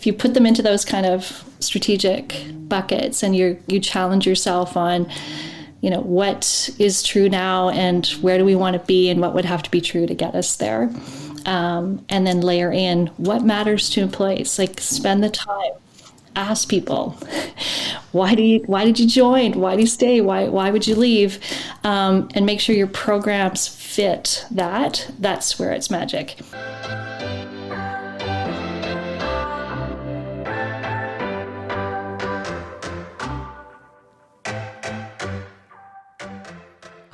you put them into those kind of strategic buckets, and you challenge yourself on, what is true now and where do we want to be and what would have to be true to get us there. And then layer in what matters to employees. Like, spend the time, ask people, why did you join? Why do you stay? Why would you leave? And make sure your programs fit that. That's where it's magic.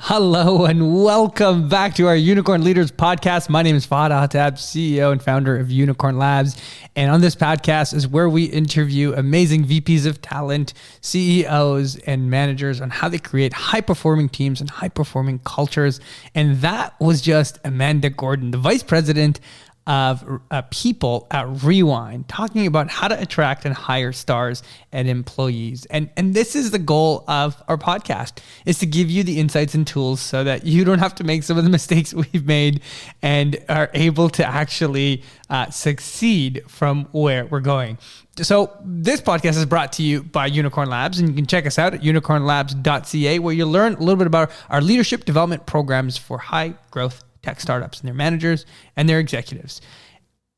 Hello and welcome back to our Unicorn Leaders podcast. My name is Fahad Atab, CEO and founder of Unicorn Labs. And on this podcast is where we interview amazing VPs of talent, CEOs, and managers on how they create high-performing teams and high-performing cultures. And that was just Amanda Gordon, the vice president of people at Rewind, talking about how to attract and hire stars and employees. And this is the goal of our podcast, is to give you the insights and tools so that you don't have to make some of the mistakes we've made and are able to actually succeed from where we're going. So this podcast is brought to you by Unicorn Labs, and you can check us out at unicornlabs.ca, where you'll learn a little bit about our leadership development programs for high growth tech startups and their managers and their executives.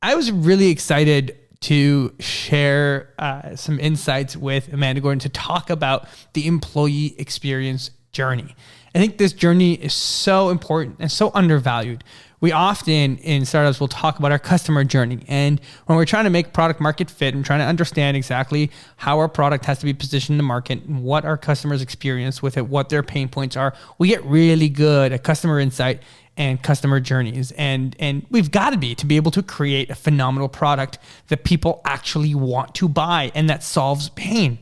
I was really excited to share some insights with Amanda Gordon to talk about the employee experience journey. I think this journey is so important and so undervalued. We often in startups will talk about our customer journey. And when we're trying to make product market fit and trying to understand exactly how our product has to be positioned in the market and what our customers experience with it, what their pain points are, we get really good at customer insight and customer journeys. And we've got to be able to create a phenomenal product that people actually want to buy and that solves pain.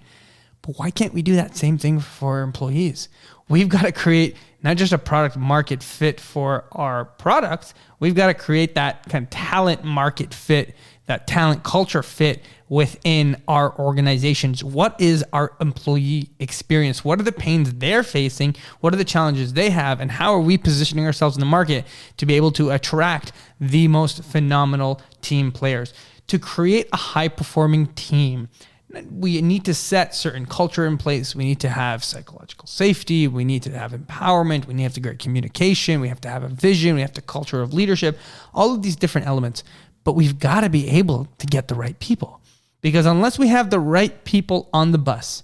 But why can't we do that same thing for employees? We've got to create not just a product market fit for our products, we've got to create that kind of talent market fit, that talent culture fit within our organizations. What is our employee experience? What are the pains they're facing? What are the challenges they have? And how are we positioning ourselves in the market to be able to attract the most phenomenal team players? To create a high-performing team, we need to set certain culture in place. We need to have psychological safety. We need to have empowerment. We need to have great communication. We have to have a vision. We have to culture of leadership, all of these different elements. But we've got to be able to get the right people, because unless we have the right people on the bus,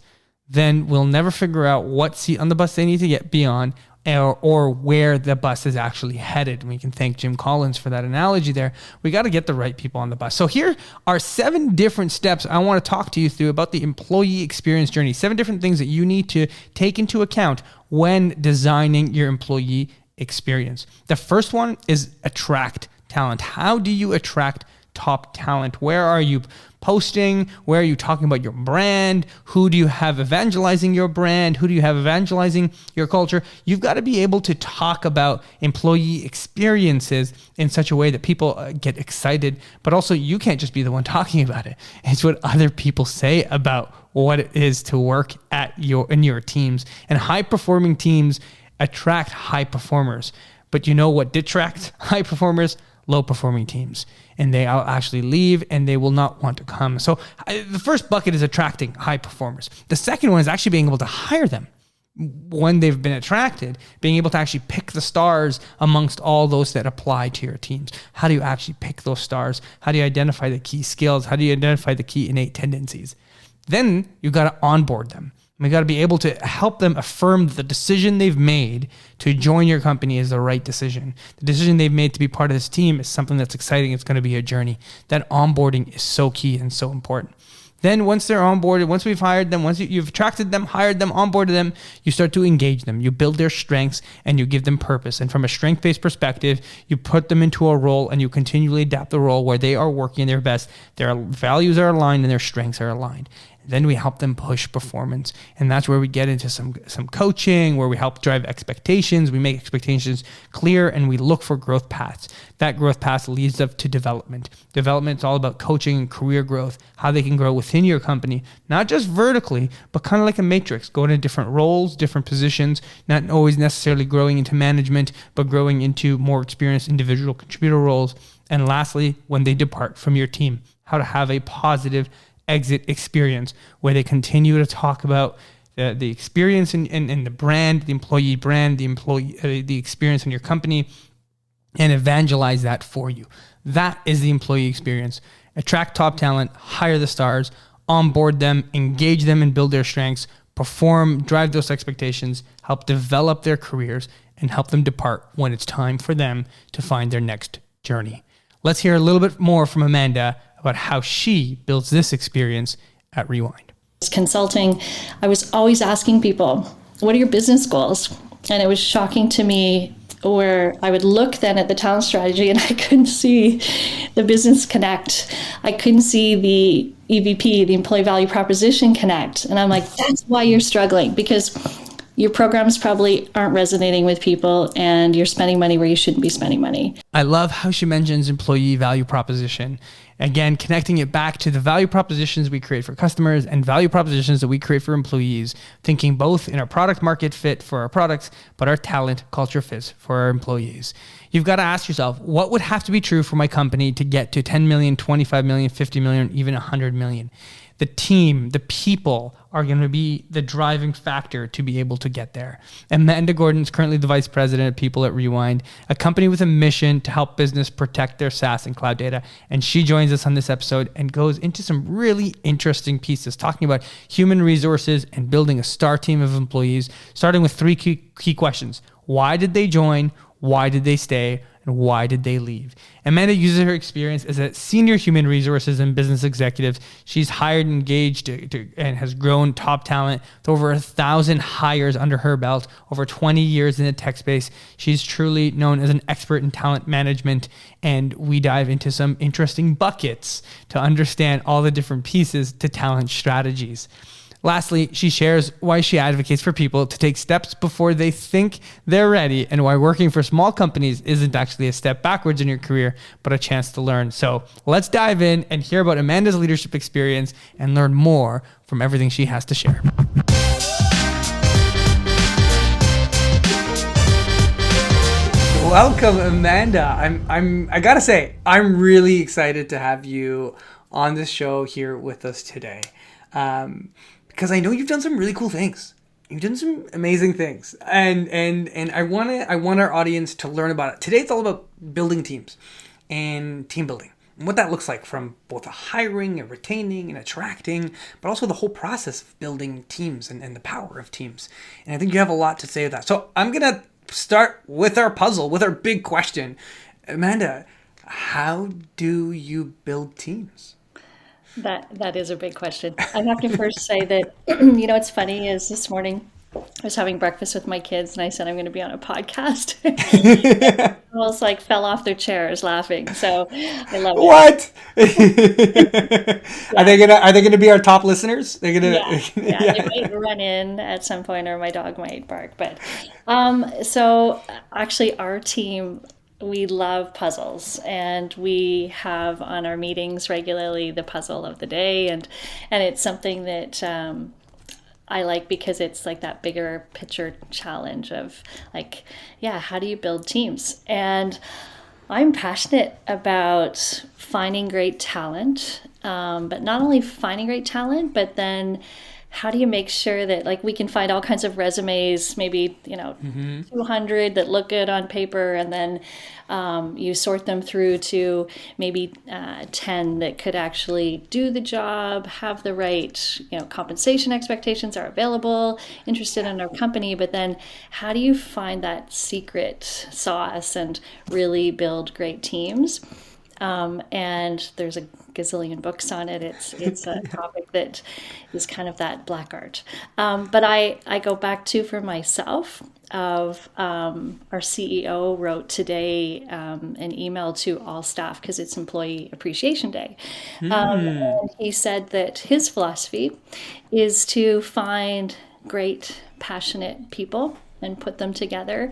then we'll never figure out what seat on the bus they need to get beyond or where the bus is actually headed. And we can thank Jim Collins for that analogy there. We got to get the right people on the bus. So here are 7 different steps I want to talk to you through about the employee experience journey. 7 different things that you need to take into account when designing your employee experience. The first one is attract talent. How do you attract top talent? Where are you posting? Where are you talking about your brand? Who do you have evangelizing your brand? Who do you have evangelizing your culture? You've got to be able to talk about employee experiences in such a way that people get excited, but also you can't just be the one talking about it. It's what other people say about what it is to work in your teams. And high-performing teams attract high performers. But you know what detracts high performers? Low-performing teams, and they will actually leave and they will not want to come. So the first bucket is attracting high performers. The second one is actually being able to hire them when they've been attracted, being able to actually pick the stars amongst all those that apply to your teams. How do you actually pick those stars? How do you identify the key skills? How do you identify the key innate tendencies? Then you got to onboard them. We got to be able to help them affirm the decision they've made to join your company is the right decision. The decision they've made to be part of this team is something that's exciting. It's going to be a journey. That onboarding is so key and so important. Then once they're onboarded, once we've hired them, once you've attracted them, hired them, onboarded them, you start to engage them. You build their strengths and you give them purpose. And from a strength-based perspective, you put them into a role and you continually adapt the role where they are working their best. Their values are aligned and their strengths are aligned. Then we help them push performance. And that's where we get into some coaching, where we help drive expectations. We make expectations clear and we look for growth paths. That growth path leads up to development. Development is all about coaching and career growth, how they can grow within your company, not just vertically, but kind of like a matrix, going into different roles, different positions, not always necessarily growing into management, but growing into more experienced individual contributor roles. And lastly, when they depart from your team, how to have a positive exit experience where they continue to talk about the experience and the brand, the employee brand, the experience in your company, and evangelize that for you. That is the employee experience. Attract top talent, hire the stars, onboard them, engage them and build their strengths, perform, drive those expectations, help develop their careers, and help them depart when it's time for them to find their next journey. Let's hear a little bit more from Amanda about how she builds this experience at Rewind. Consulting, I was always asking people, what are your business goals? And it was shocking to me where I would look then at the talent strategy and I couldn't see the business connect. I couldn't see the EVP, the employee value proposition connect. And I'm like, that's why you're struggling, because your programs probably aren't resonating with people and you're spending money where you shouldn't be spending money. I love how she mentions employee value proposition. Again, connecting it back to the value propositions we create for customers and value propositions that we create for employees, thinking both in our product market fit for our products, but our talent culture fits for our employees. You've got to ask yourself, what would have to be true for my company to get to 10 million, 25 million, 50 million, even 100 million? The team, the people are going to be the driving factor to be able to get there. Amanda Gordon is currently the vice president of people at Rewind, a company with a mission to help business protect their SaaS and cloud data. And she joins us on this episode and goes into some really interesting pieces, talking about human resources and building a star team of employees, starting with three key questions. Why did they join? Why did they stay? And why did they leave? Amanda uses her experience as a senior human resources and business executive. She's hired and engaged and has grown top talent with over 1,000 hires under her belt, over 20 years in the tech space. She's truly known as an expert in talent management, and we dive into some interesting buckets to understand all the different pieces to talent strategies. Lastly, she shares why she advocates for people to take steps before they think they're ready, and why working for small companies isn't actually a step backwards in your career, but a chance to learn. So let's dive in and hear about Amanda's leadership experience and learn more from everything she has to share. Welcome, Amanda. I gotta say, I'm really excited to have you on this show here with us today. Because I know you've done some really cool things. You've done some amazing things. And I want our audience to learn about it. Today it's all about building teams and team building. And what that looks like from both a hiring and retaining and attracting, but also the whole process of building teams and the power of teams. And I think you have a lot to say of that. So I'm gonna start with our puzzle, with our big question. Amanda, how do you build teams? That is a big question. I have to first say that, what's funny is this morning I was having breakfast with my kids and I said I'm going to be on a podcast. Almost like fell off their chairs laughing. So I love it. What? Yeah. Are they gonna be our top listeners? They're gonna Yeah. They might run in at some point or my dog might bark. But so actually our team, we love puzzles, and we have on our meetings regularly the puzzle of the day, and it's something that I like because it's like that bigger picture challenge of like, yeah, how do you build teams? And I'm passionate about finding great talent, but not only finding great talent, but then how do you make sure that like we can find all kinds of resumes, maybe 200 that look good on paper, and then you sort them through to maybe 10 that could actually do the job, have the right compensation expectations, are available, interested in our company. But then how do you find that secret sauce and really build great teams? And there's a gazillion books on it. It's a topic that is kind of that black art. But I go back to for myself of our CEO wrote today an email to all staff because it's Employee Appreciation Day. And he said that his philosophy is to find great, passionate people and put them together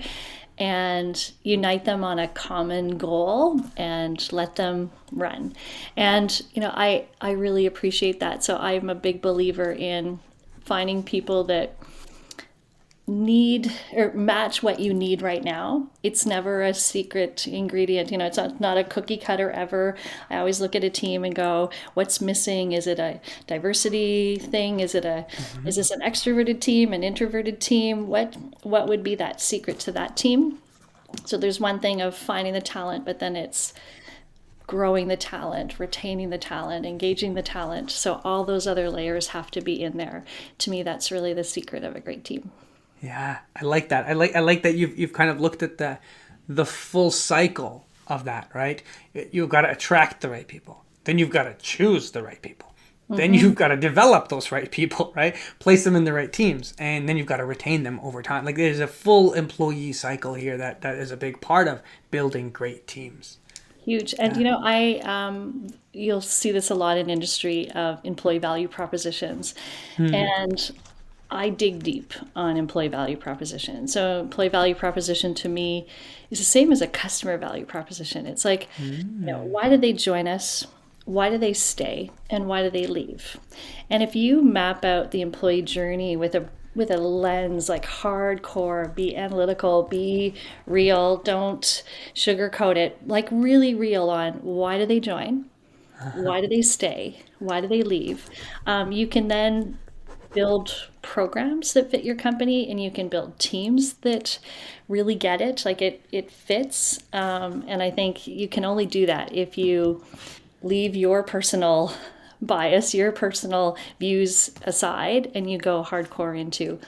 and unite them on a common goal and let them run. And, I really appreciate that. So I'm a big believer in finding people that need or match what you need right now. It's never a secret ingredient. It's not a cookie cutter ever. I always look at a team and go, what's missing? Is it a diversity thing? Is this an extroverted team, an introverted team? What would be that secret to that team? So there's one thing of finding the talent, but then it's growing the talent, retaining the talent, engaging the talent. So all those other layers have to be in there. To me, that's really the secret of a great team. Yeah, I like that. I like that you've kind of looked at the full cycle of that, right? You've got to attract the right people. Then you've got to choose the right people. Then you've got to develop those right people, right? Place them in the right teams, and then you've got to retain them over time. Like there's a full employee cycle here that is a big part of building great teams. Huge. And you'll see this a lot in industry of employee value propositions. And I dig deep on employee value proposition. So employee value proposition to me is the same as a customer value proposition. It's like, why did they join us? Why do they stay? And why do they leave? And if you map out the employee journey with a lens like hardcore, be analytical, be real, don't sugarcoat it, like really real on why do they join? Why do they stay? Why do they leave? You can then build programs that fit your company, and you can build teams that really get it, like it fits. And I think you can only do that if you leave your personal bias, your personal views aside, and you go hardcore into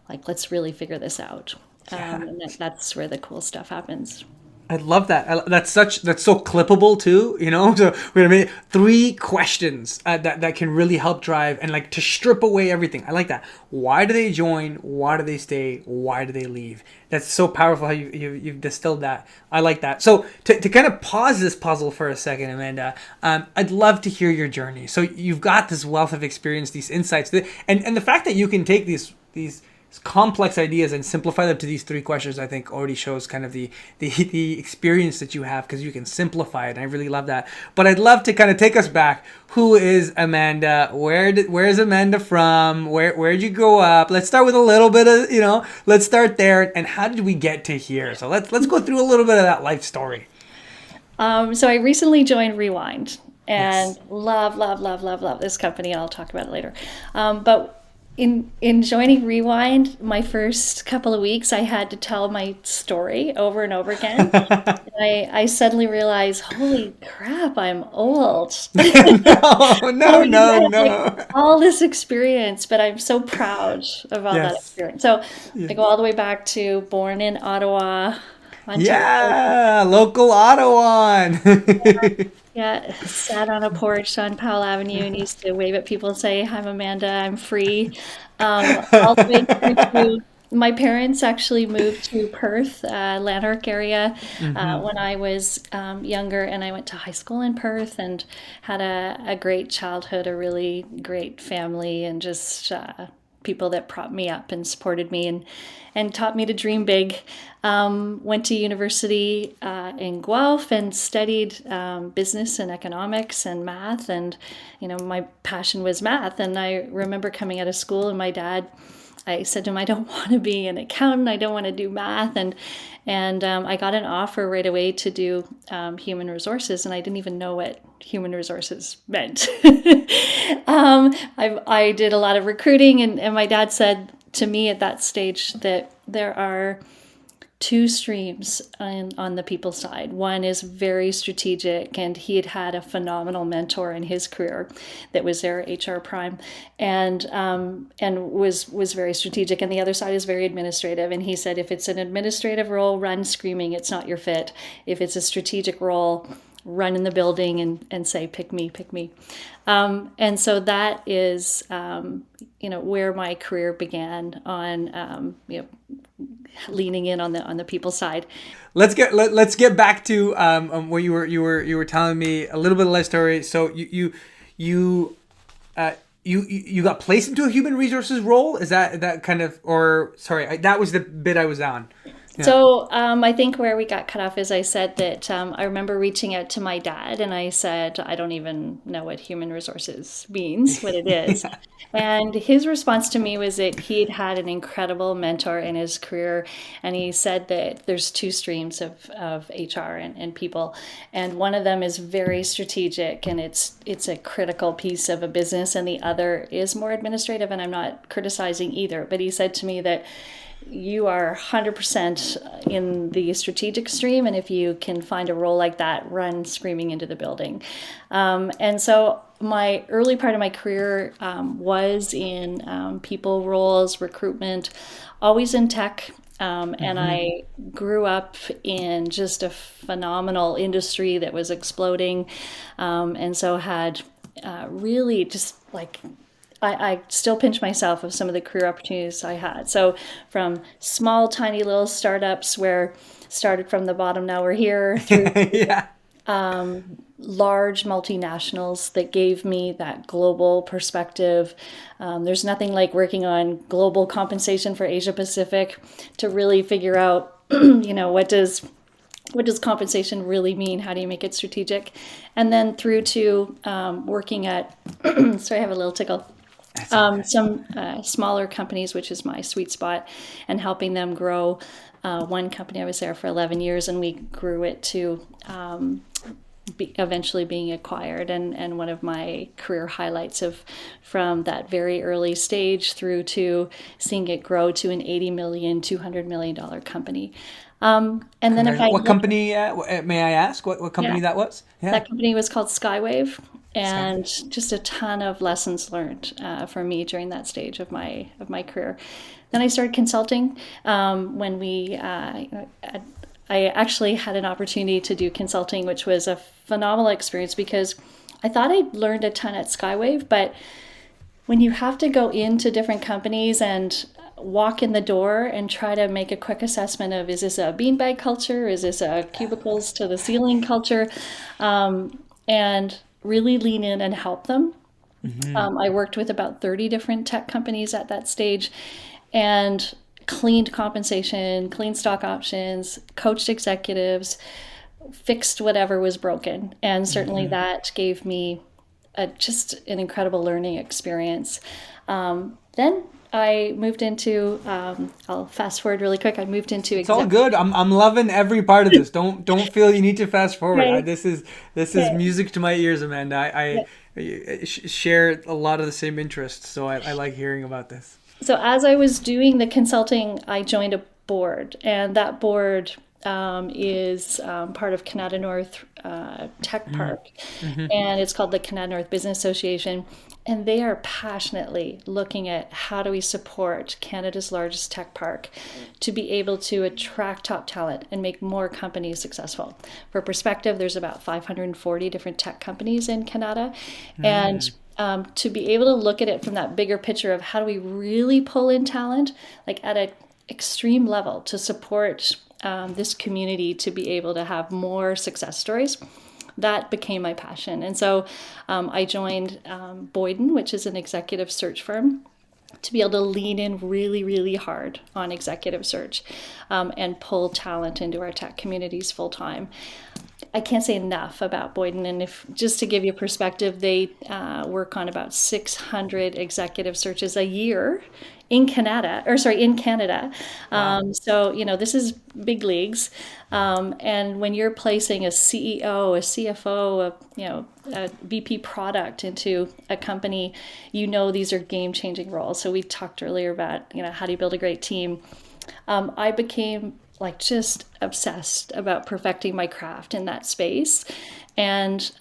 like, let's really figure this out. And that's where the cool stuff happens. I love that. That's so clippable too, So we're gonna make 3 questions that can really help drive and like to strip away everything. I like that. Why do they join? Why do they stay? Why do they leave? That's so powerful how you've distilled that. I like that. So to kind of pause this puzzle for a second, Amanda, I'd love to hear your journey. So you've got this wealth of experience, these insights, and the fact that you can take these complex ideas and simplify them to these 3 questions, I think already shows kind of the experience that you have, because you can simplify it. And I really love that. But I'd love to kind of take us back. Who is Amanda? Where's Amanda from? Where'd you grow up? Let's start with a little bit of, let's start there. And how did we get to here? So let's go through a little bit of that life story. So I recently joined Rewind and Yes. love this company, and I'll talk about it later. But in joining Rewind, my first couple of weeks, I had to tell my story over and over again. I suddenly realized, holy crap, I'm old. No. All this experience, but I'm so proud of all that Yes. experience. So I go all the way back to born in Ottawa, Ontario. Yeah, local Ottawa. Yeah, sat on a porch on Powell Avenue and used to wave at people and say, I'm Amanda, I'm free. All the way through to my parents actually moved to Perth, Lanark area, when I was younger, and I went to high school in Perth and had a great childhood, a really great family, and just people that propped me up and supported me and taught me to dream big. Went to university in Guelph and studied business and economics and math. And, my passion was math. And I remember coming out of school and my dad, I said to him, I don't want to be an accountant. I don't want to do math. And I got an offer right away to do human resources, and I didn't even know what human resources meant. I did a lot of recruiting, and my dad said to me at that stage that there are 2 streams on the people side. One is very strategic, and he had had a phenomenal mentor in his career that was their HR prime, and was very strategic. And the other side is very administrative. And he said, if it's an administrative role, run screaming, it's not your fit. If it's a strategic role, run in the building and say, pick me. And so that is, where my career began on, leaning in on the people side. Let's get back to where you were telling me a little bit of life story. So you got placed into a human resources role. Is that kind of, or sorry, that was the bit I was on. Yeah. So I think where we got cut off is I said that I remember reaching out to my dad and I said, I don't even know what human resources means, what it is. Yeah. And his response to me was that he'd had an incredible mentor in his career. And he said that there's two streams of HR and people. And one of them is very strategic and it's a critical piece of a business. And the other is more administrative. And I'm not criticizing either. But he said to me that you are 100% in the strategic stream, and if you can find a role like that, run screaming into the building. And so my early part of my career was in people roles, recruitment, always in tech. And I grew up in just a phenomenal industry that was exploding, and so had really just like I still pinch myself of some of the career opportunities I had. So from small, tiny little startups where started from the bottom, now we're here, through Yeah. large multinationals that gave me that global perspective. There's nothing like working on global compensation for Asia Pacific to really figure out, what does compensation really mean? How do you make it strategic? And then through to working at, sorry, I have a little tickle. That's okay. Some smaller companies, which is my sweet spot, and helping them grow. One company, I was there for 11 years, and we grew it to eventually being acquired. And one of my career highlights of from that very early stage through to seeing it grow to an 80 million, $200 million company. And then if I What look, company, may I ask what yeah, company that was? Yeah. that company was called Skywave, Sky. and just a ton of lessons learned for me during that stage of my career. Then I started consulting when I actually had an opportunity to do consulting, which was a phenomenal experience because I thought I'd learned a ton at Skywave, but when you have to go into different companies and walk in the door and try to make a quick assessment of, is this a beanbag culture, is this a cubicles to the ceiling culture, and really lean in and help them. I worked with about 30 different tech companies at that stage and cleaned compensation, cleaned stock options, coached executives, fixed whatever was broken. And certainly that gave me just an incredible learning experience. Then I moved into, I'll fast forward really quick. I moved into It's all exec. good. I'm loving every part of this. Don't feel you need to fast forward. Okay. This is Okay. music to my ears, Amanda. Yeah. I share a lot of the same interests, so I like hearing about this. So as I was doing the consulting, I joined a board, and that board is part of Canada North Tech Park, and it's called the Canada North Business Association. And they are passionately looking at how do we support Canada's largest tech park to be able to attract top talent and make more companies successful. For perspective, there's about 540 different tech companies in Canada, and to be able to look at it from that bigger picture of how do we really pull in talent, like at an extreme level, to support this community to be able to have more success stories. That became my passion. And so I joined Boyden, which is an executive search firm, to be able to lean in really, really hard on executive search and pull talent into our tech communities full time. I can't say enough about Boyden, and if just to give you perspective, they work on about 600 executive searches a year in Canada, or sorry, in Canada. Wow. So this is big leagues, and when you're placing a CEO, a CFO, a VP product into a company, these are game-changing roles. So we talked earlier about how do you build a great team. I became like just obsessed about perfecting my craft in that space, and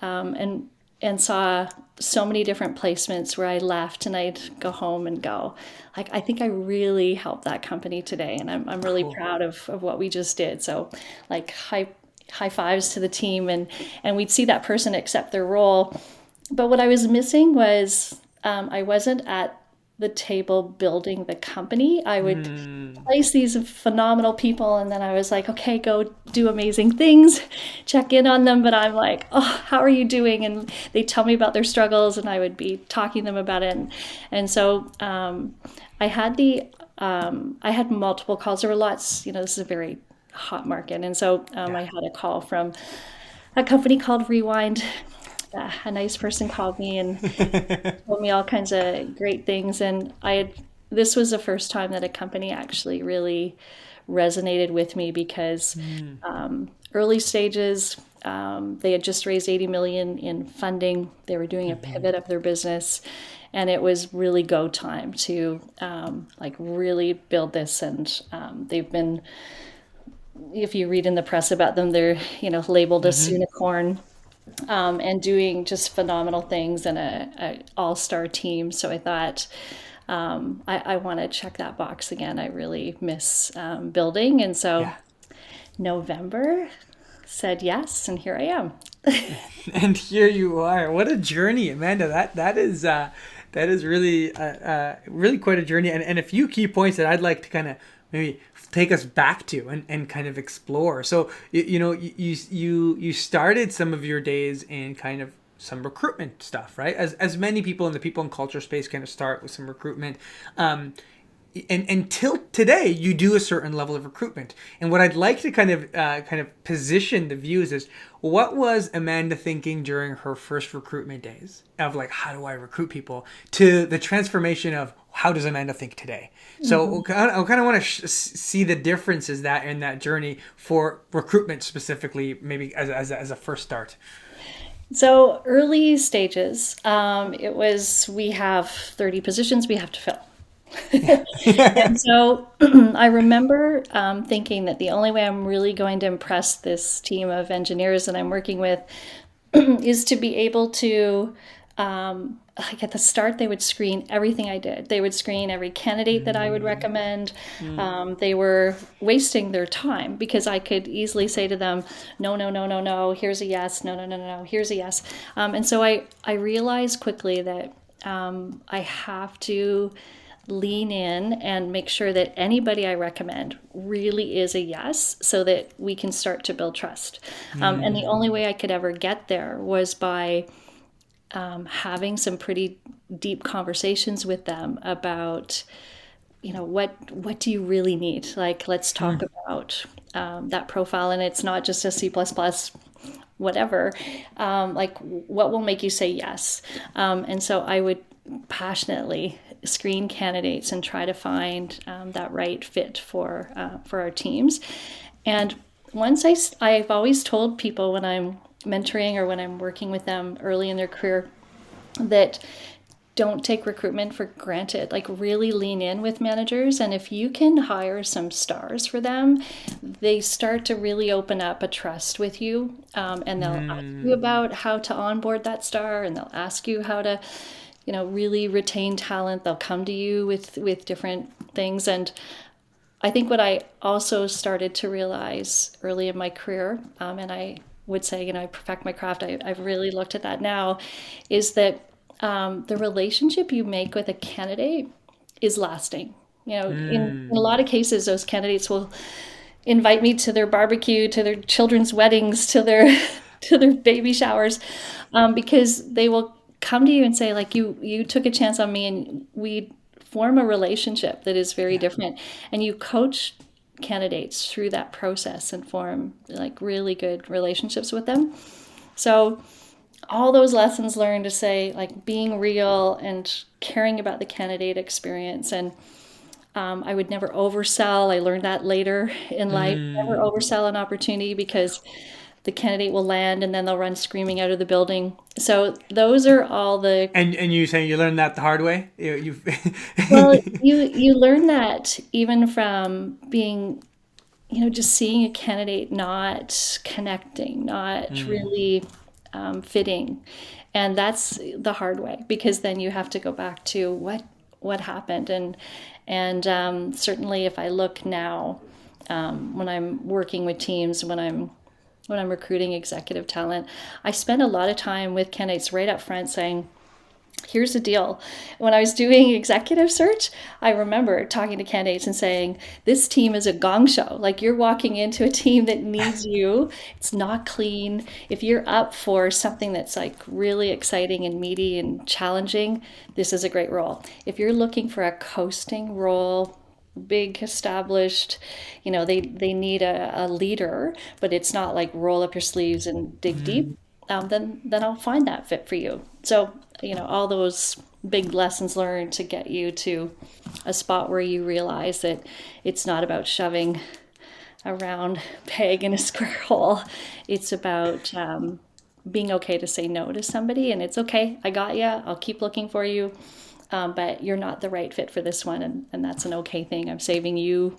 saw so many different placements where I left and I'd go home and go, like, I think I really helped that company today, and I'm really Cool. proud of what we just did. So, like, high fives to the team, and we'd see that person accept their role. But what I was missing was I wasn't at the table building the company. I would Mm. place these phenomenal people, and then I was like, okay, go do amazing things, check in on them. But I'm like, oh, how are you doing? And they tell me about their struggles, and I would be talking to them about it. And so I had I had multiple calls. There were lots, this is a very hot market. And so Yeah. I had a call from a company called Rewind. A nice person called me and told me all kinds of great things. And this was the first time that a company actually really resonated with me because early stages, they had just raised 80 million in funding. They were doing a pivot of their business, and it was really go time to like really build this. And they've been, if you read in the press about them, they're labeled a unicorn, and doing just phenomenal things and a all-star team. So I thought, I want to check that box again. I really miss building. And so Yeah. November said yes, and here I am. And here you are. What a journey, Amanda. That is really really quite a journey, and a few key points that I'd like to kind of maybe take us back to and kind of explore. So you started some of your days in kind of some recruitment stuff, right? As many people in the people and culture space kind of start with some recruitment. And until today, you do a certain level of recruitment. And what I'd like to kind of position the views is, what was Amanda thinking during her first recruitment days of like, how do I recruit people, to the transformation of how does Amanda think today? So I kind of want to see the differences that in that journey for recruitment specifically, maybe as a first start. So early stages, it was, we have 30 positions we have to fill. And so I remember thinking that the only way I'm really going to impress this team of engineers that I'm working with is to be able to, like at the start, they would screen everything I did. They would screen every candidate that I would recommend. They were wasting their time because I could easily say to them, no, no, no, no, no, here's a yes, no, no, no, no, no, here's a yes. And so I realized quickly that I have to lean in and make sure that anybody I recommend really is a yes so that we can start to build trust. And the only way I could ever get there was by having some pretty deep conversations with them about, what do you really need? Like, let's talk about that profile. And it's not just a C++, whatever, like what will make you say yes? And so I would passionately screen candidates and try to find that right fit for our teams. And once I've always told people when I'm mentoring or when I'm working with them early in their career that don't take recruitment for granted. Like, really lean in with managers. And if you can hire some stars for them, they start to really open up a trust with you. And they'll ask you about how to onboard that star, and they'll ask you how to, really retain talent. They'll come to you with different things. And I think what I also started to realize early in my career, and I would say, I perfect my craft, I've really looked at that now, is that the relationship you make with a candidate is lasting. In a lot of cases, those candidates will invite me to their barbecue, to their children's weddings, to their to their baby showers, because they will come to you and say, like, you took a chance on me, and we form a relationship that is very different. And you coach candidates through that process and form like really good relationships with them. So all those lessons learned to say, like, being real and caring about the candidate experience. And I would never oversell. I learned that later in life. Never oversell an opportunity, because the candidate will land and then they'll run screaming out of the building. So those are all the And you saying you learned that the hard way? well, you learn that even from being, just seeing a candidate not connecting, not really fitting. And that's the hard way, because then you have to go back to what happened. And certainly if I look now, when I'm working with teams, when I'm recruiting executive talent, I spend a lot of time with candidates right up front saying, Here's the deal. When I was doing executive search, I remember talking to candidates and saying, this team is a gong show. Like, you're walking into a team that needs you. It's not clean. If you're up for something that's like really exciting and meaty and challenging, this is a great role. If you're looking for a coasting role, big established, they need a leader, but it's not like roll up your sleeves and dig deep, then I'll find that fit for you. So, all those big lessons learned to get you to a spot where you realize that it's not about shoving a round peg in a square hole. It's about being okay to say no to somebody, and it's okay. I got you. I'll keep looking for you. But you're not the right fit for this one, and that's an okay thing. I'm saving you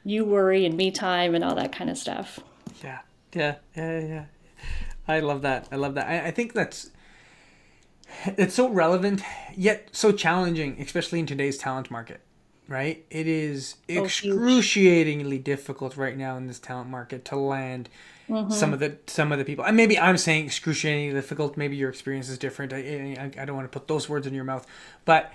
worry and me time and all that kind of stuff. Yeah, yeah. I love that. I think it's so relevant yet so challenging, especially in today's talent market, right? It is Oh, huge. excruciatingly difficult right now in this talent market to land some of the people. And maybe I'm saying excruciatingly difficult. Maybe your experience is different. I don't want to put those words in your mouth, but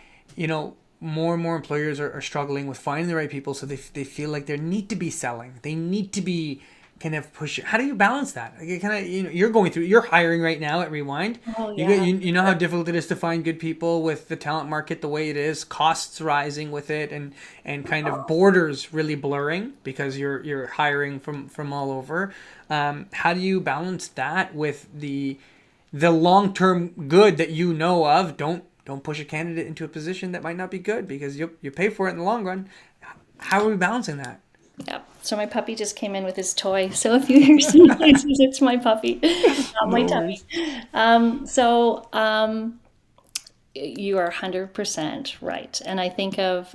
more and more employers are struggling with finding the right people, so they feel like they need to be selling. They need to be kind of push. How do you balance that? Like, kind of, you're hiring right now at Rewind. Oh, You get, yeah. you know how difficult it is to find good people with the talent market the way it is, costs rising with it, and kind of borders really blurring because you're hiring from all over. How do you balance that with the long term good that you know of? Don't push a candidate into a position that might not be good because you pay for it in the long run. How are we balancing that? Yeah. So my puppy just came in with his toy. So if you hear some noises, it's my puppy, not my No tummy. worries. You are 100% right. And I think of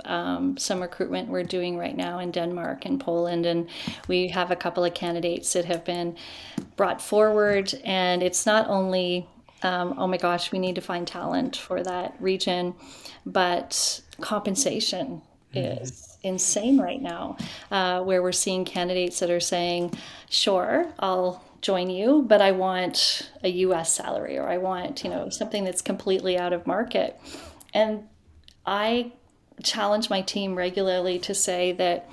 some recruitment we're doing right now in Denmark and Poland, and we have a couple of candidates that have been brought forward. And it's not only, oh my gosh, we need to find talent for that region, but compensation is insane right now, where we're seeing candidates that are saying, sure, I'll join you, but I want a US salary, or I want, something that's completely out of market. And I challenge my team regularly to say that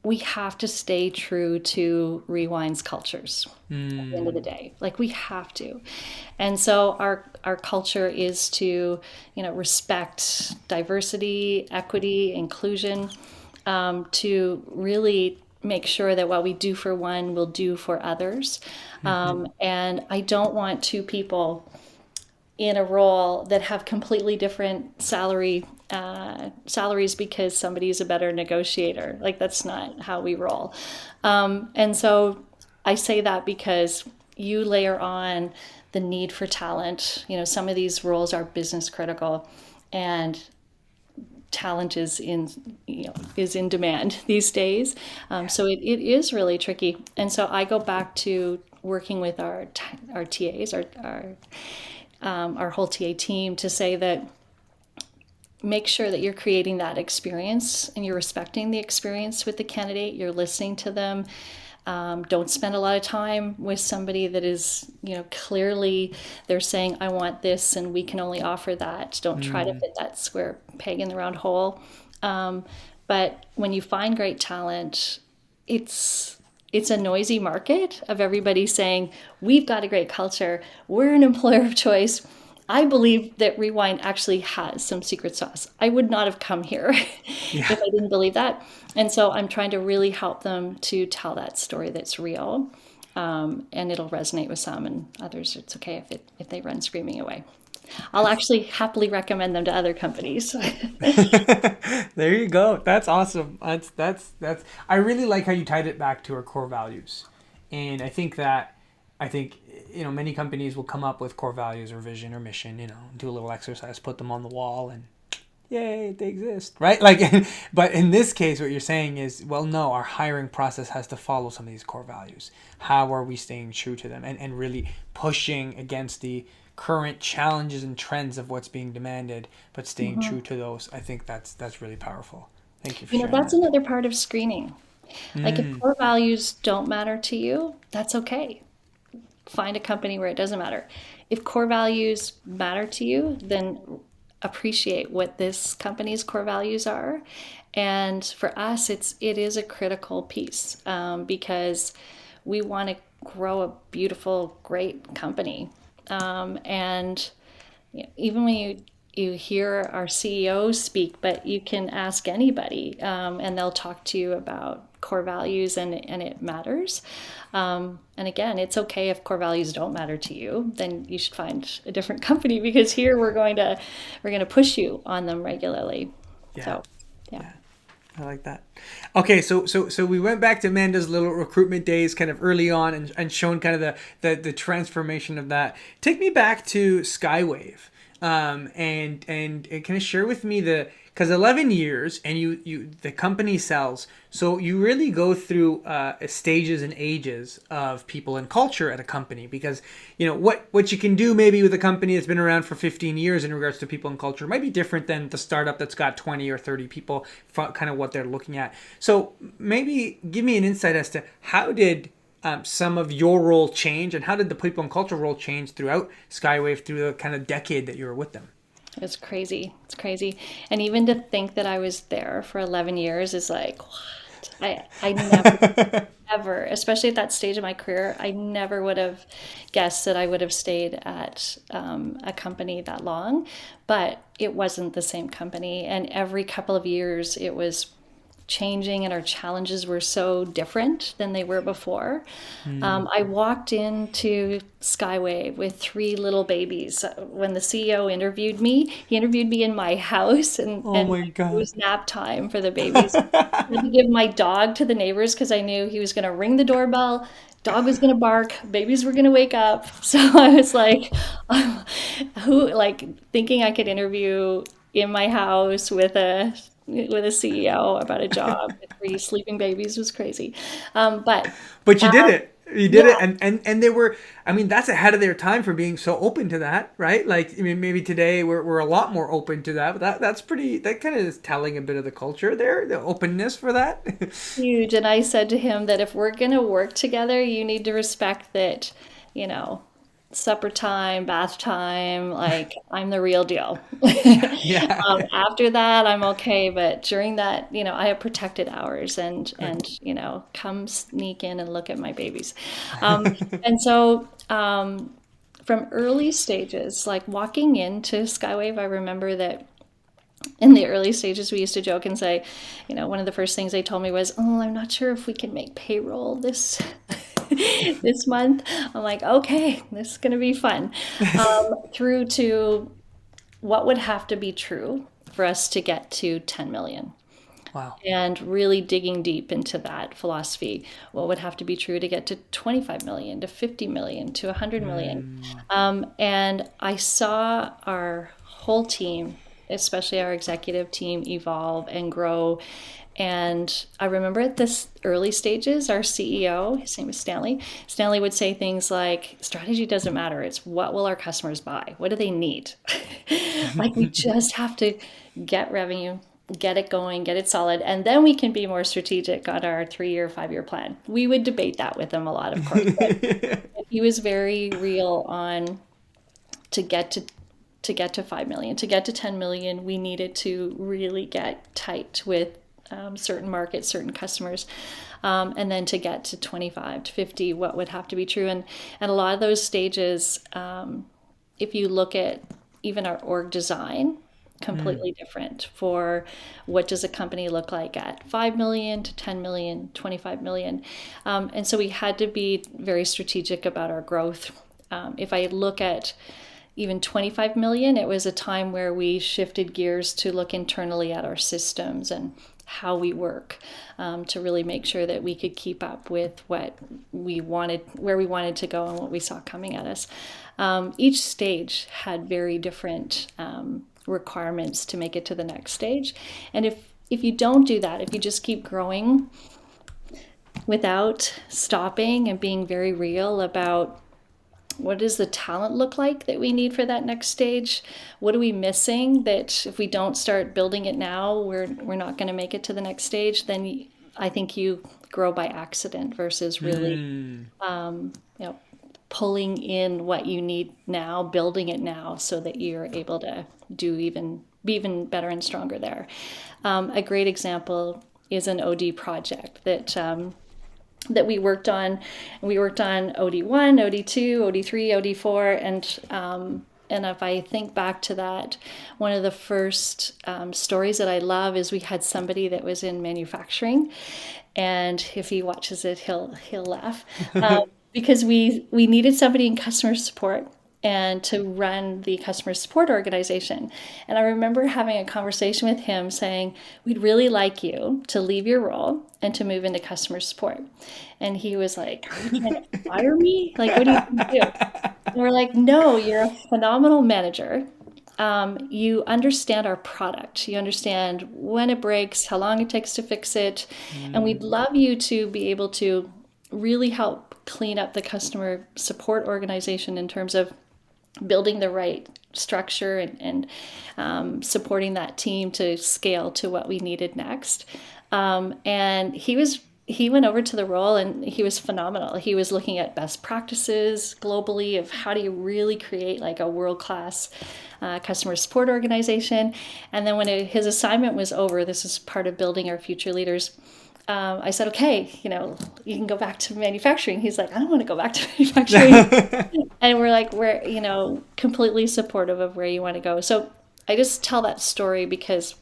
we have to stay true to Rewind's cultures at the end of the day. Like, we have to. And so our culture is to, respect diversity, equity, inclusion, to really make sure that what we do for one, we'll do for others. And I don't want two people in a role that have completely different salaries because somebody's a better negotiator. Like, that's not how we roll. And so I say that because you layer on the need for talent. Some of these roles are business critical, and talent is in demand these days. So it is really tricky. And so I go back to working with our TAs, our whole TA team, to say that make sure that you're creating that experience and you're respecting the experience with the candidate. You're listening to them. Don't spend a lot of time with somebody that is, clearly they're saying, I want this and we can only offer that. Don't try to fit that square peg in the round hole. But when you find great talent, it's a noisy market of everybody saying, we've got a great culture. We're an employer of choice. I believe that Rewind actually has some secret sauce. I would not have come here if Yeah. I didn't believe that. And so I'm trying to really help them to tell that story that's real. And it'll resonate with some, and others it's okay if they run screaming away. I'll actually happily recommend them to other companies. There you go. That's awesome. That's. I really like how you tied it back to our core values, and I think many companies will come up with core values or vision or mission. Do a little exercise, put them on the wall, and yay, they exist, right? Like, but in this case, what you're saying is, well, no, our hiring process has to follow some of these core values. How are we staying true to them, and really pushing against the current challenges and trends of what's being demanded, but staying true to those? I think that's really powerful. Thank you for sharing That's that. another part of screening. Like, if core values don't matter to you, that's okay. find a company where it doesn't matter. If core values matter to you, then appreciate what this company's core values are. And for us, it is a critical piece, because we want to grow a beautiful, great company. And even when you hear our CEO speak, but you can ask anybody, and they'll talk to you about core values, and it matters. And again, it's okay if core values don't matter to you, then you should find a different company, because here we're going to push you on them regularly. Yeah. So, yeah. Yeah. I like that. Okay, so we went back to Amanda's little recruitment days, kind of early on, and shown kind of the transformation of that. Take me back to Skywave, and kind of share with me because 11 years and you the company sells, so you really go through stages and ages of people and culture at a company, because what you can do maybe with a company that's been around for 15 years in regards to people and culture might be different than the startup that's got 20 or 30 people, kind of what they're looking at. So maybe give me an insight as to how did some of your role change, and how did the people and culture role change throughout Skywave through the kind of decade that you were with them? It's crazy. It's crazy. And even to think that I was there for 11 years is like, what? I never, ever, especially at that stage of my career, I never would have guessed that I would have stayed at a company that long. But it wasn't the same company. And every couple of years, it was changing, and our challenges were so different than they were before. I walked into Skywave with three little babies. When the CEO interviewed me, he interviewed me in my house, Oh and my it God. was nap time for the babies. I had to give my dog to the neighbors because I knew he was going to ring the doorbell. Dog was going to bark, babies were going to wake up. So I was like, who, like, thinking I could interview in my house with a CEO about a job with three sleeping babies was crazy. But But you now, did it. You did it, yeah, and they were. I mean, that's ahead of their time for being so open to that, right? Like, I mean, maybe today we're a lot more open to that, but that's pretty. That kind of is telling a bit of the culture there, the openness for that. huge. And I said to him that if we're going to work together, you need to respect that, you know, supper time, bath time, like I'm the real deal. Yeah. After that, I'm okay, but during that, I have protected hours, and come sneak in and look at my babies. And so from early stages, like walking into Skywave, I remember that in the early stages, we used to joke and say, one of the first things they told me was, "Oh, I'm not sure if we can make payroll this this month." I'm like, "Okay, this is going to be fun." Through to what would have to be true for us to get to 10 million, Wow. and really digging deep into that philosophy. What would have to be true to get to 25 million, to 50 million, to 100 million? And I saw our whole team, especially our executive team, evolve and grow. And I remember at this early stages, our CEO, his name is Stanley would say things like, strategy doesn't matter. It's what will our customers buy? What do they need? Like, we just have to get revenue, get it going, get it solid, and then we can be more strategic on our 3-year, 5-year plan. We would debate that with him a lot, of course, but he was very real on to get to 5 million, to get to 10 million, we needed to really get tight with certain markets, certain customers. And then to get to 25 to 50, what would have to be true? And a lot of those stages, if you look at even our org design, completely different for what does a company look like at 5 million to 10 million, 25 million. And so we had to be very strategic about our growth. If I look at even 25 million, it was a time where we shifted gears to look internally at our systems and how we work, to really make sure that we could keep up with what we wanted, where we wanted to go, and what we saw coming at us. Each stage had very different requirements to make it to the next stage. And if you don't do that, if you just keep growing without stopping and being very real about what does the talent look like that we need for that next stage? What are we missing that if we don't start building it now, we're not going to make it to the next stage? Then I think you grow by accident versus really, you know, pulling in what you need now, building it now so that you're able to be even better and stronger there. A great example is an OD project that we worked on. We worked on OD1, OD2, OD3, OD4, and if I think back to that, one of the first stories that I love is we had somebody that was in manufacturing, and if he watches it, he'll laugh because we needed somebody in customer support and to run the customer support organization. And I remember having a conversation with him saying, we'd really like you to leave your role and to move into customer support. And he was like, are you trying to fire me? Like, what do you want to do? And we're like, no, you're a phenomenal manager. You understand our product. You understand when it breaks, how long it takes to fix it. And we'd love you to be able to really help clean up the customer support organization in terms of building the right structure and supporting that team to scale to what we needed next. And he went over to the role and he was phenomenal. He was looking at best practices globally of how do you really create like a world-class customer support organization. And then when his assignment was over, this is part of building our future leaders. I said, okay, you can go back to manufacturing. He's like, I don't want to go back to manufacturing. And we're like, we're completely supportive of where you want to go. So I just tell that story because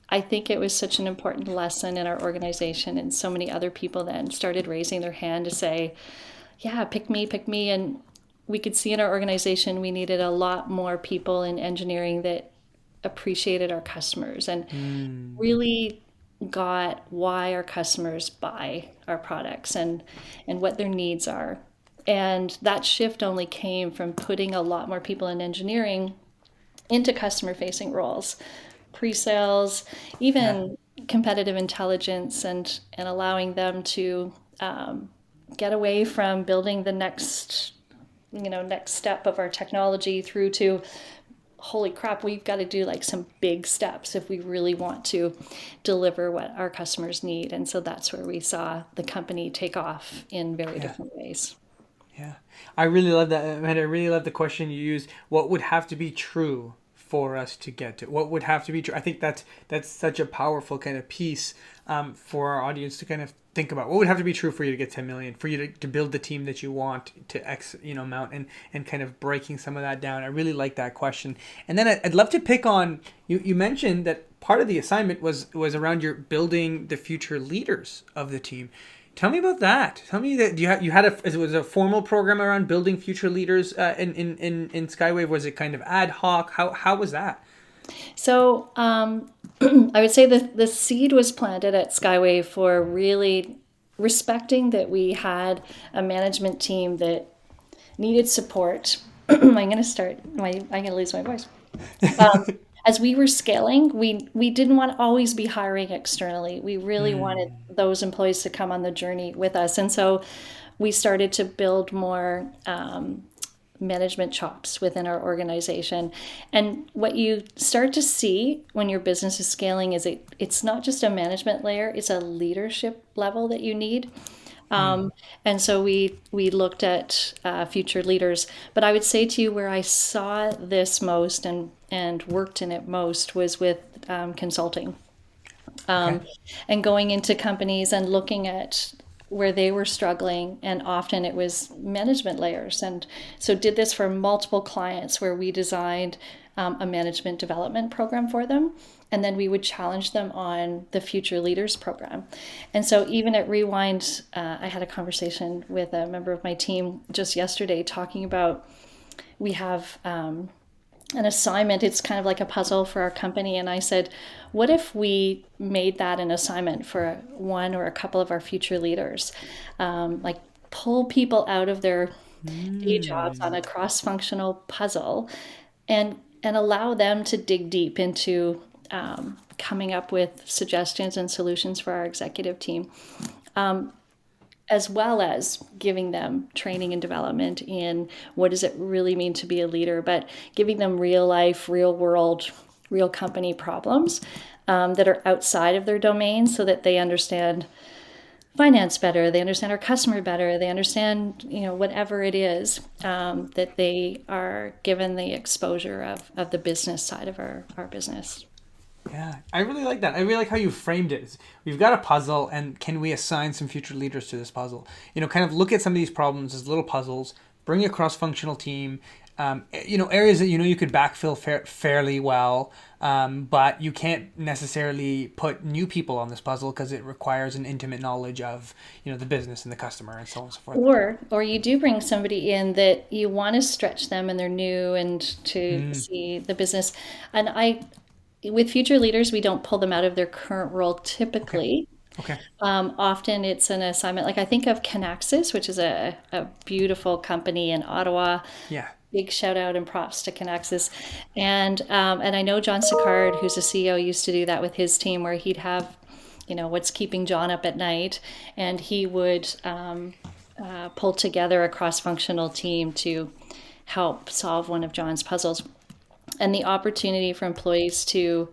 I think it was such an important lesson in our organization. And so many other people then started raising their hand to say, yeah, pick me, pick me. And we could see in our organization, we needed a lot more people in engineering that appreciated our customers and really got why our customers buy our products and what their needs are. And that shift only came from putting a lot more people in engineering into customer facing roles, pre-sales, even competitive intelligence, and allowing them to get away from building the next step of our technology through to holy crap, we've got to do like some big steps if we really want to deliver what our customers need. And so that's where we saw the company take off in very different ways. Yeah. I really love that. And I really love the question you used. What would have to be true for us to get to? What would have to be true? I think that's such a powerful kind of piece for our audience to kind of think about. What would have to be true for you to get 10 million, for you to build the team that you want to mount and kind of breaking some of that down. I really like that question. And then I'd love to pick on, you mentioned that part of the assignment was around your building the future leaders of the team. Tell me about that. Tell me that it was a formal program around building future leaders in Skywave. Was it kind of ad hoc? How was that? So I would say the seed was planted at Skywave for really respecting that we had a management team that needed support. I'm going to lose my voice. As we were scaling, we didn't want to always be hiring externally. We really wanted those employees to come on the journey with us. And so we started to build more management chops within our organization. And what you start to see when your business is scaling is it's not just a management layer, it's a leadership level that you need. And so we looked at future leaders. But I would say to you where I saw this most and worked in it most was with consulting. And going into companies and looking at where they were struggling, and often it was management layers. And so did this for multiple clients where we designed a management development program for them, and then we would challenge them on the Future Leaders program. And so even at Rewind, I had a conversation with a member of my team just yesterday talking about, we have an assignment. It's kind of like a puzzle for our company. And I said, what if we made that an assignment for one or a couple of our future leaders? Like pull people out of their day jobs on a cross-functional puzzle and allow them to dig deep into coming up with suggestions and solutions for our executive team, as well as giving them training and development in what does it really mean to be a leader, but giving them real life, real world, real company problems that are outside of their domain so that they understand finance better, they understand our customer better, they understand, whatever it is, that they are given the exposure of the business side of our business. Yeah, I really like that. I really like how you framed it. We've got a puzzle, and can we assign some future leaders to this puzzle? Kind of look at some of these problems as little puzzles, bring a cross-functional team. Areas that you could backfill fairly well, but you can't necessarily put new people on this puzzle because it requires an intimate knowledge of the business and the customer and so on and so forth. Or you do bring somebody in that you want to stretch them and they're new and to see the business. And with future leaders, we don't pull them out of their current role Okay. typically. Okay. Often it's an assignment. Like I think of Canaxis, which is a beautiful company in Ottawa. Yeah. Big shout out and props to Canaxis. And I know John Sicard, who's a CEO, used to do that with his team where he'd have, what's keeping John up at night. And he would pull together a cross functional team to help solve one of John's puzzles. And the opportunity for employees to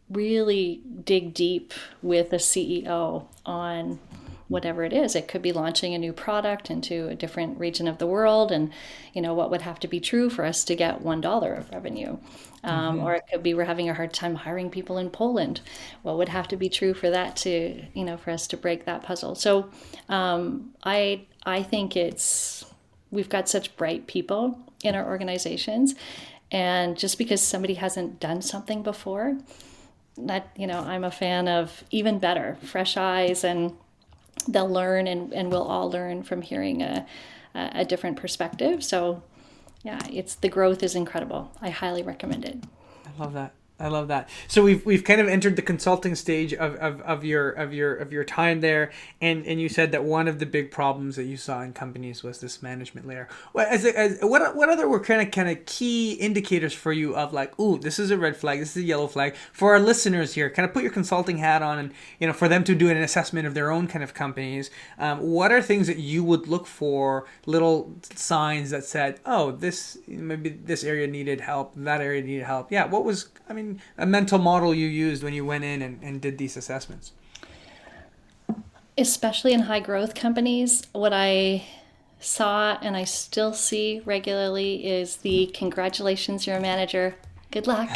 really dig deep with a CEO on whatever it is. It could be launching a new product into a different region of the world, and what would have to be true for us to get $1 of revenue. Or it could be we're having a hard time hiring people in Poland. What would have to be true for that to for us to break that puzzle? So I think we've got such bright people in our organizations, and just because somebody hasn't done something before, I'm a fan of even better, fresh eyes, and they'll learn, and we'll all learn from hearing a different perspective. So yeah, the growth is incredible. I highly recommend it. I love that. I love that. So we've kind of entered the consulting stage of your time there, and you said that one of the big problems that you saw in companies was this management layer. What other were kind of key indicators for you of like, ooh, this is a red flag, this is a yellow flag for our listeners here? Kind of put your consulting hat on, and for them to do an assessment of their own kind of companies. What are things that you would look for, little signs that said, oh, maybe this area needed help, that area needed help? Yeah, what was a mental model you used when you went in and did these assessments? Especially in high growth companies, what I saw and I still see regularly is the congratulations, you're a manager. Good luck.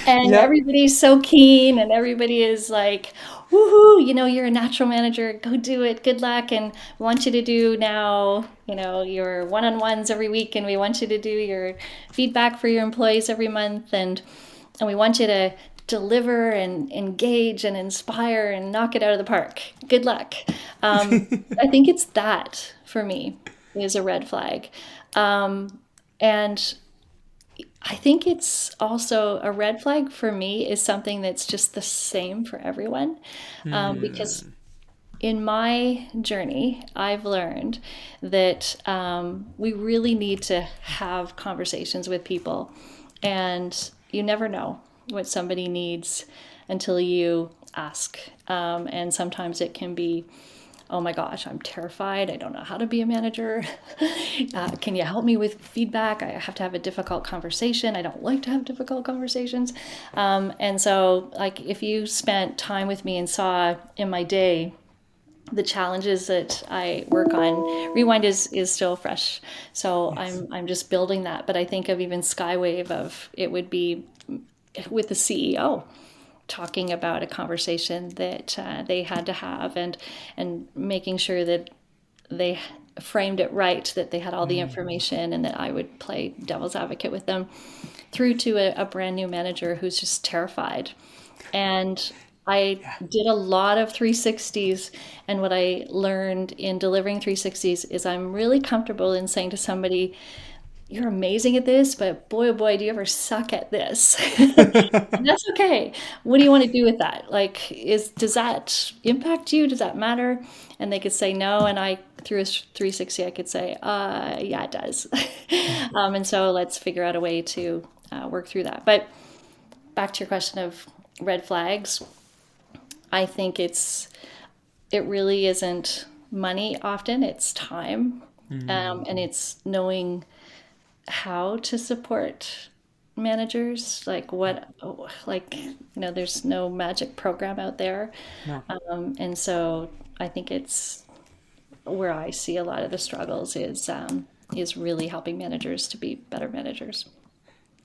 And Yep. everybody's so keen, and everybody is like, woohoo, you're a natural manager. Go do it. Good luck. And we want you to do now, your one on ones every week. And we want you to do your feedback for your employees every month. And we want you to deliver and engage and inspire and knock it out of the park. Good luck. I think it's that for me is a red flag. And I think it's also a red flag for me is something that's just the same for everyone. Because in my journey, I've learned that we really need to have conversations with people. And you never know what somebody needs until you ask. And sometimes it can be, oh my gosh, I'm terrified. I don't know how to be a manager. Can you help me with feedback? I have to have a difficult conversation. I don't like to have difficult conversations. And so, like, if you spent time with me and saw in my day the challenges that I work on, Rewind is still fresh. So Yes. I'm just building that. But I think of even Skywave of it would be with the CEO talking about a conversation that they had to have, and making sure that they framed it right, that they had all the information, and that I would play devil's advocate with them through to a brand new manager who's just terrified. And I Yeah. did a lot of 360s, and what I learned in delivering 360s is I'm really comfortable in saying to somebody, you're amazing at this, but boy, oh boy, do you ever suck at this? And that's okay. What do you want to do with that? Like, does that impact you? Does that matter? And they could say no, and I through a 360, I could say, yeah, it does. And so let's figure out a way to work through that. But back to your question of red flags, I think it really isn't money. Often it's time, and it's knowing how to support managers, like Yeah. what, like, there's no magic program out there. No. And so I think it's where I see a lot of the struggles is really helping managers to be better managers.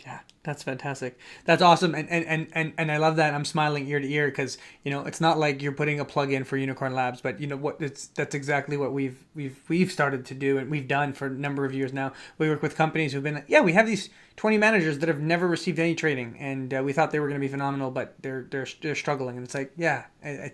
Yeah, that's fantastic. That's awesome. And I love that. I'm smiling ear to ear because, it's not like you're putting a plug in for Unicorn Labs, but that's exactly what we've started to do and we've done for a number of years now. We work with companies who've been like, yeah, we have these 20 managers that have never received any training and we thought they were going to be phenomenal, but they're struggling. And it's like, yeah, and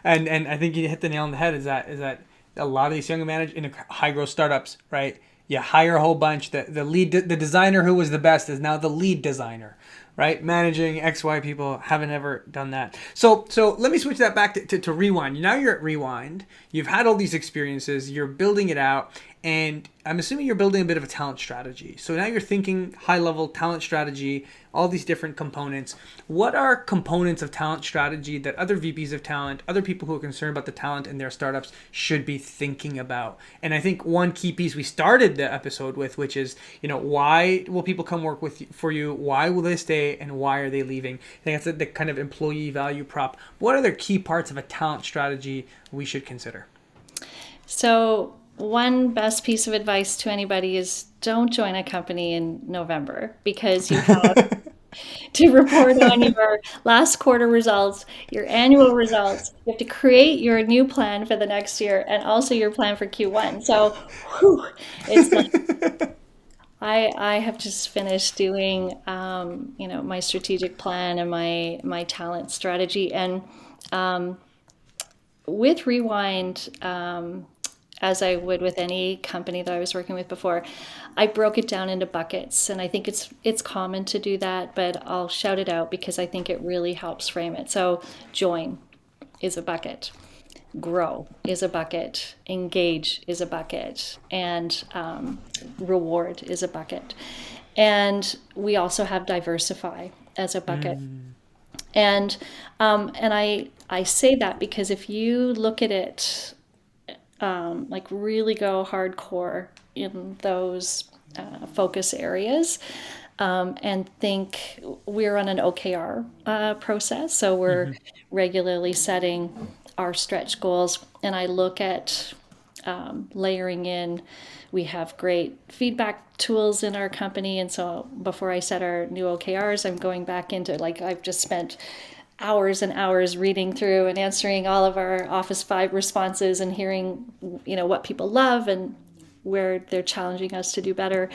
I think you hit the nail on the head is that a lot of these young managers in high growth startups, right? You hire a whole bunch. The designer who was the best is now the lead designer, right? Managing XY people haven't ever done that. So let me switch that back to Rewind. Now you're at Rewind. You've had all these experiences. You're building it out. And I'm assuming you're building a bit of a talent strategy. So now you're thinking high level talent strategy, all these different components. What are components of talent strategy that other VPs of talent, other people who are concerned about the talent in their startups should be thinking about? And I think one key piece we started the episode with, which is, why will people come work for you? Why will they stay? And why are they leaving? I think that's the kind of employee value prop. What are the key parts of a talent strategy we should consider? So, one best piece of advice to anybody is don't join a company in November because you have to report on your last quarter results, your annual results. You have to create your new plan for the next year and also your plan for Q1. So, whew, it's like I have just finished doing my strategic plan and my talent strategy and with Rewind. As I would with any company that I was working with before, I broke it down into buckets, and I think it's common to do that, but I'll shout it out because I think it really helps frame it. So, join is a bucket, grow is a bucket, engage is a bucket, and reward is a bucket. And we also have diversify as a bucket. And I say that because if you look at it like really go hardcore in those focus areas and think we're on an OKR process. So we're regularly setting our stretch goals. And I look at layering in, we have great feedback tools in our company. And so before I set our new OKRs, I'm going back into like I've just spent hours and hours reading through and answering all of our Office 5 responses and hearing, what people love and where they're challenging us to do better.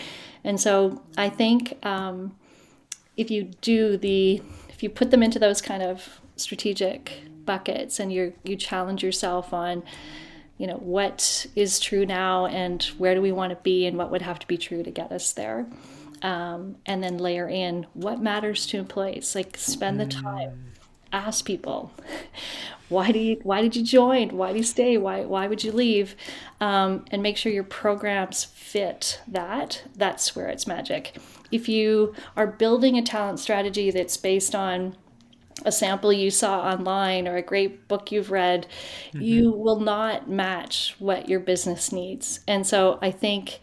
And so I think if you put them into those kind of strategic buckets and you challenge yourself on, what is true now and where do we want to be and what would have to be true to get us there. And then layer in what matters to employees, like spend the time, ask people why did you join, why do you stay, why would you leave, and make sure your programs fit that's where it's magic. If you are building a talent strategy that's based on a sample you saw online or a great book you've read, you will not match what your business needs. And so I think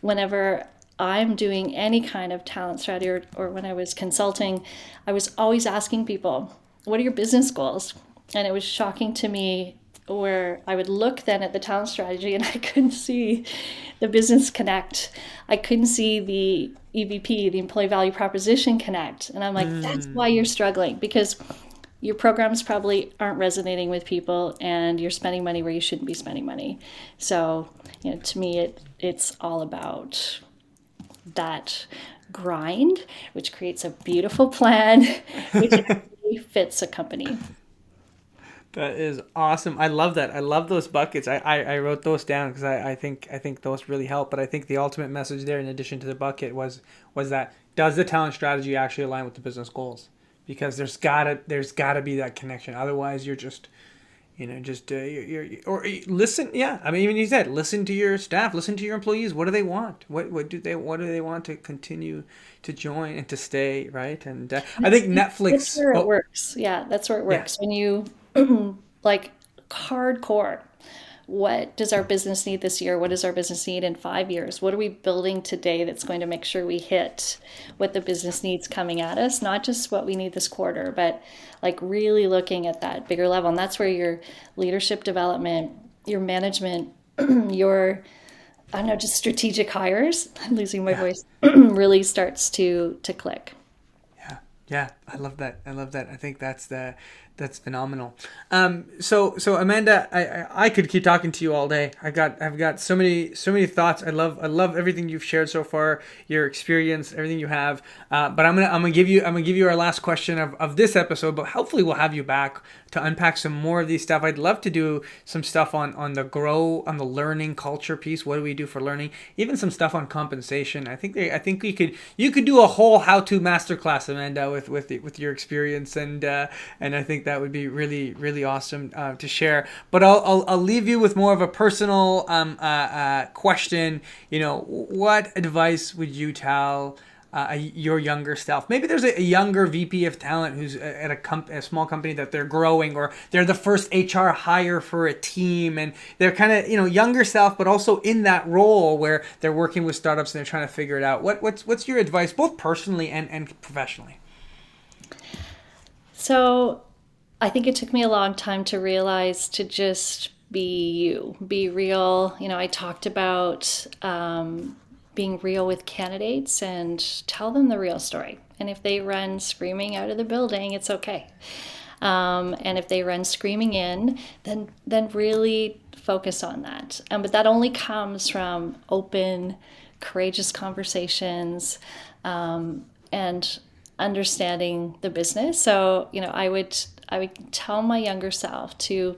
whenever I'm doing any kind of talent strategy or when I was consulting, I was always asking people, what are your business goals? And it was shocking to me where I would look then at the talent strategy and I couldn't see the business connect. I couldn't see the EVP, the employee value proposition connect. And I'm like, that's why you're struggling because your programs probably aren't resonating with people and you're spending money where you shouldn't be spending money. So, to me, it's all about that grind, which creates a beautiful plan, which actually fits a company. That is awesome. I love that. I love those buckets. I wrote those down because I think those really help. But I think the ultimate message there, in addition to the bucket, was that does the talent strategy actually align with the business goals? Because there's gotta be that connection. Otherwise, you're just or listen. Yeah, I mean, even you said listen to your staff, listen to your employees. What do they want? What do they want to continue to join and to stay? Right. And I think That's Netflix. where it Oh, works. Yeah, that's where it yeah. works. When you like hardcore, what does our business need this year? What does our business need in 5 years? What are we building today that's going to make sure we hit what the business needs coming at us? Not just what we need this quarter, but like really looking at that bigger level. And that's where your leadership development, your management, your, I don't know, just strategic hires, I'm losing my voice, really starts to click. Yeah, yeah, I love that. I love that. I think that's phenomenal. So Amanda, I could keep talking to you all day. I've got so many thoughts. I love everything you've shared so far, your experience, everything you have. But I'm gonna give you our last question of this episode. But hopefully we'll have you back to unpack some more of these stuff. I'd love to do some stuff on the the learning culture piece. What do we do for learning? Even some stuff on compensation. I think you could do a whole how-to masterclass, Amanda, with your experience, and I think that would be really, really awesome to share. But I'll leave you with more of a personal question. What advice would you tell your younger self? Maybe there's a younger VP of talent who's at a small company that they're growing, or they're the first HR hire for a team, and they're kind of younger self, but also in that role where they're working with startups and they're trying to figure it out. What's your advice, both personally and professionally? So I think it took me a long time to realize to just be you, be real. I talked about being real with candidates and tell them the real story. And if they run screaming out of the building, it's okay. And if they run screaming in, then really focus on that. But that only comes from open, courageous conversations, and understanding the business. So, I would tell my younger self to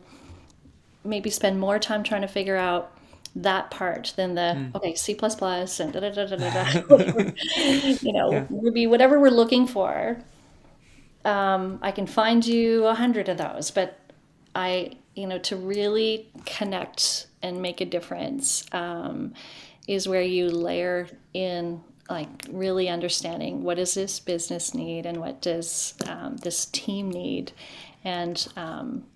maybe spend more time trying to figure out that part than the okay, C++ and da da da da da da. Yeah. Maybe whatever we're looking for, I can find you 100 of those, but to really connect and make a difference, is where you layer in like really understanding what does this business need and what does this team need, and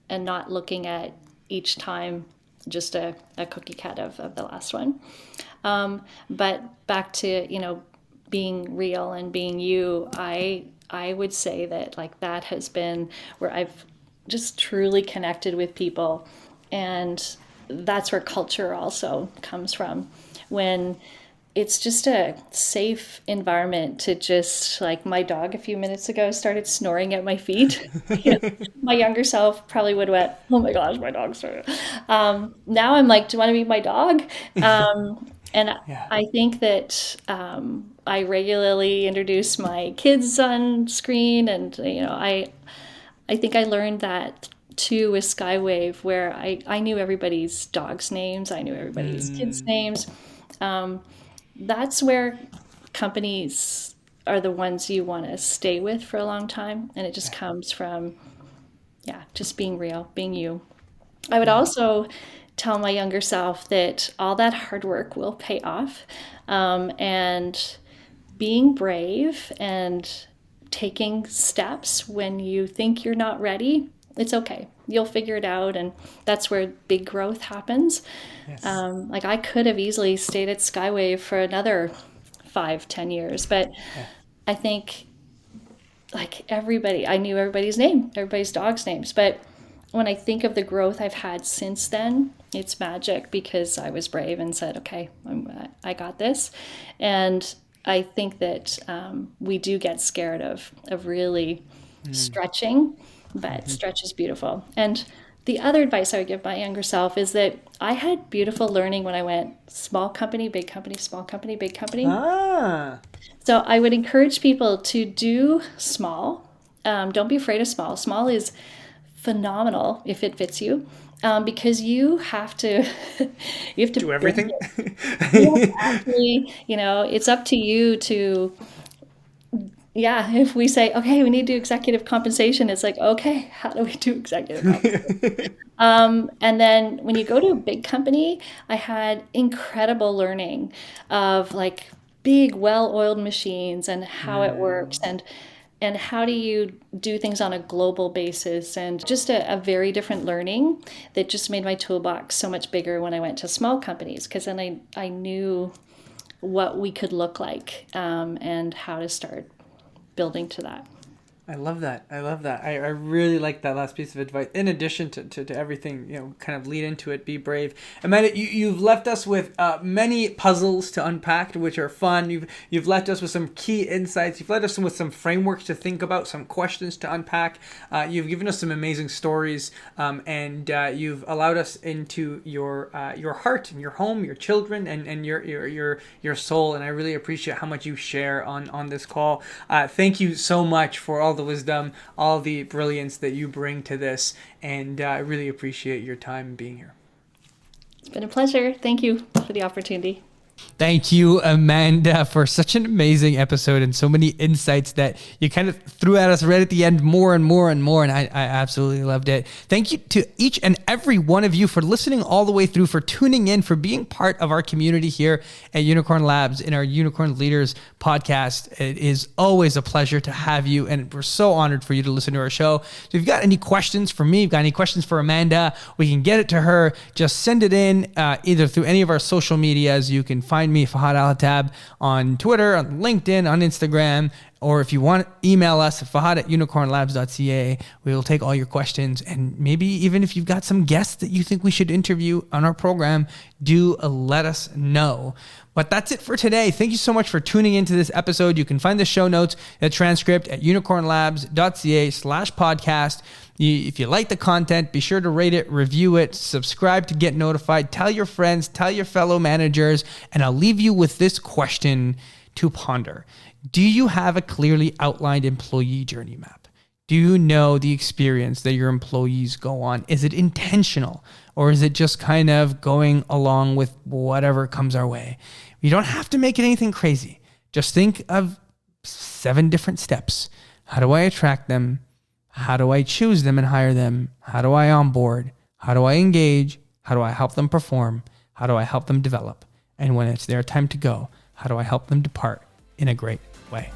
not looking at each time just a cookie cut of the last one. But back to being real and being you, I would say that like that has been where I've just truly connected with people, and that's where culture also comes from. When it's just a safe environment to just like my dog a few minutes ago started snoring at my feet. My younger self probably would have went, "Oh my gosh, my dog started." Now I'm like, "Do you want to meet my dog?" And Yeah. I think that I regularly introduce my kids on screen, and I think I learned that too with Skywave, where I knew everybody's dog's names, I knew everybody's kids' names. That's where companies are the ones you want to stay with for a long time. And it just comes from, yeah, just being real, being you. I would Yeah. also tell my younger self that all that hard work will pay off. And being brave and taking steps when you think you're not ready, it's okay. You'll figure it out. And that's where big growth happens. Yes. Like I could have easily stayed at Skywave for another 5, 10 years, but Yeah. I think like everybody, I knew everybody's name, everybody's dog's names. But when I think of the growth I've had since then, it's magic because I was brave and said, okay, I got this. And I think that we do get scared of really stretching, but stretch is beautiful. And the other advice I would give my younger self is that I had beautiful learning when I went small company, big company, small company, big company. Ah. So I would encourage people to do small. Don't be afraid of small. Small is phenomenal if it fits you, because you have to you have to Do build everything. it. You have to actually, it's up to you to, yeah, if we say, okay, we need to do executive compensation, it's like, okay, how do we do executive compensation? And then when you go to a big company, I had incredible learning of like big, well-oiled machines and how it works. And and how do you do things on a global basis, and just a very different learning that just made my toolbox so much bigger when I went to small companies, because then I knew what we could look like, and how to start building to that. I love that. I really like that last piece of advice. In addition to everything, kind of lead into it, be brave. Amanda, you've left us with many puzzles to unpack, which are fun. You've left us with some key insights. You've left us with some frameworks to think about, some questions to unpack. You've given us some amazing stories, and you've allowed us into your heart and your home, your children, and your soul. And I really appreciate how much you share on this call. Thank you so much for all the wisdom, all the brilliance that you bring to this, and I really appreciate your time being here. It's been a pleasure. Thank you for the opportunity. Thank you, Amanda, for such an amazing episode and so many insights that you kind of threw at us right at the end, more and more and more, and I absolutely loved it. Thank you to each and every one of you for listening all the way through, for tuning in, for being part of our community here at Unicorn Labs in our Unicorn Leaders podcast. It is always a pleasure to have you, and we're so honored for you to listen to our show. So if you've got any questions for me, you've got any questions for Amanda, we can get it to her. Just send it in either through any of our social medias. You can find me, Fahad Al-Hattab, on Twitter, on LinkedIn, on Instagram, or if you want, email us at fahad@unicornlabs.ca. We will take all your questions, and maybe even if you've got some guests that you think we should interview on our program, do let us know. But that's it for today. Thank you so much for tuning into this episode. You can find the show notes, the transcript at unicornlabs.ca/podcast. If you like the content, be sure to rate it, review it, subscribe to get notified, tell your friends, tell your fellow managers, and I'll leave you with this question to ponder. Do you have a clearly outlined employee journey map? Do you know the experience that your employees go on? Is it intentional, or is it just kind of going along with whatever comes our way? You don't have to make it anything crazy. Just think of 7 different steps. How do I attract them? How do I choose them and hire them? How do I onboard? How do I engage? How do I help them perform? How do I help them develop? And when it's their time to go, how do I help them depart in a great way?